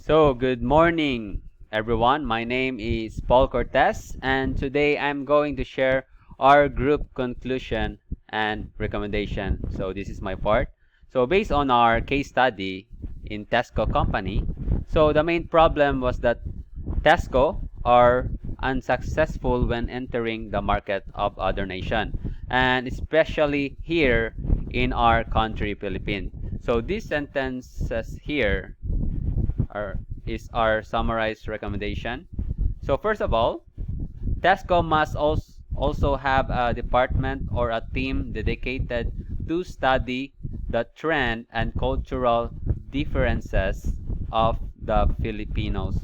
So, good morning, everyone. My name is Paul Cortez, and today I'm going to share our group conclusion and recommendation. So, this is my part. So, based on our case study in Tesco company, so the main problem was that Tesco are unsuccessful when entering the market of other nation, and especially here in our country, Philippines. So, these sentences here are, is our summarized recommendation. So first of all, Tesco must also have a department or a team dedicated to study the trend and cultural differences of the Filipinos,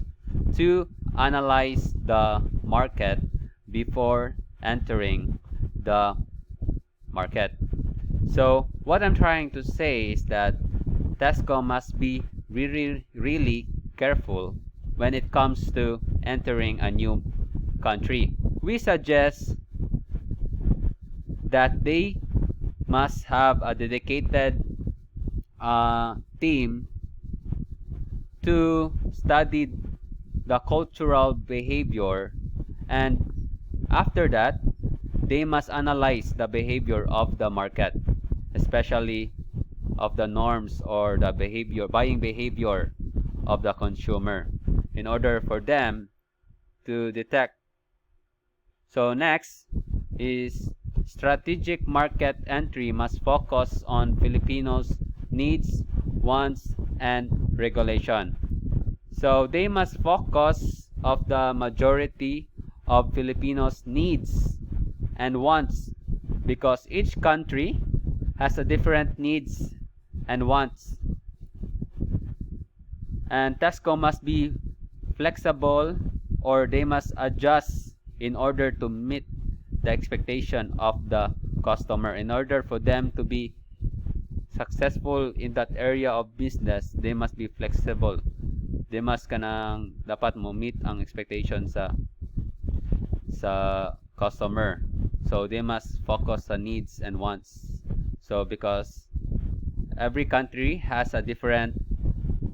to analyze the market before entering the market. So what I'm trying to say is that Tesco must be really careful when it comes to entering a new country. We suggest that they must have a dedicated team to study the cultural behavior, and after that they must analyze the behavior of the market, especially of the norms or the buying behavior of the consumer, in order for them to detect. So next is strategic market entry must focus on Filipinos' needs, wants, and regulation. So they must focus of the majority of Filipinos' needs and wants, because each country has a different needs and wants. And Tesco must be flexible, or they must adjust in order to meet the expectation of the customer. In order for them to be successful in that area of business, they must be flexible. They must kanang dapat mo meet ang expectation sa customer. So they must focus on needs and wants. So because every country has a different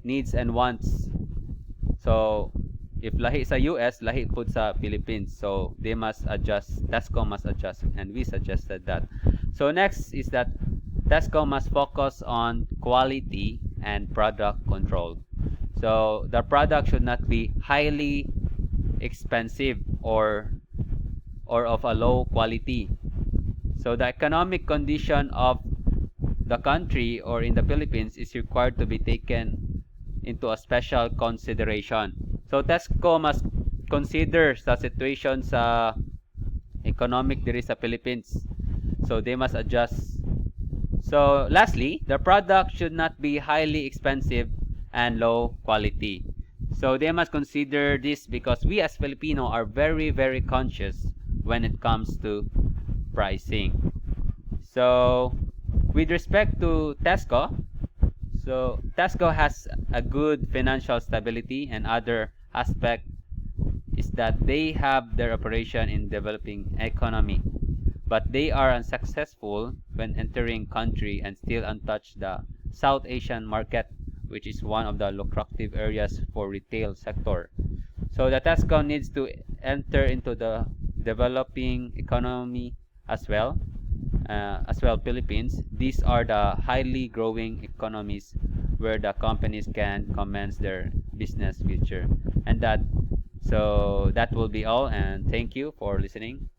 needs and wants. So if lahi sa US, lahi pud sa Philippines. So they must adjust, Tesco must adjust, and we suggested that. So next is that Tesco must focus on quality and product control. So the product should not be highly expensive or of a low quality. So the economic condition of the country or in the Philippines is required to be taken into a special consideration. So Tesco must consider the situation sa economic diri sa Philippines. So they must adjust. So lastly, the product should not be highly expensive and low quality. So they must consider this because we as Filipino are very conscious when it comes to pricing. So with respect to Tesco, so Tesco has a good financial stability, and other aspect is that they have their operation in developing economy, but they are unsuccessful when entering country and still untouched the South Asian market, which is one of the lucrative areas for retail sector. So the Tesco needs to enter into the developing economy as well Philippines. These are the highly growing economies where the companies can commence their business future. And that will be all, and thank you for listening.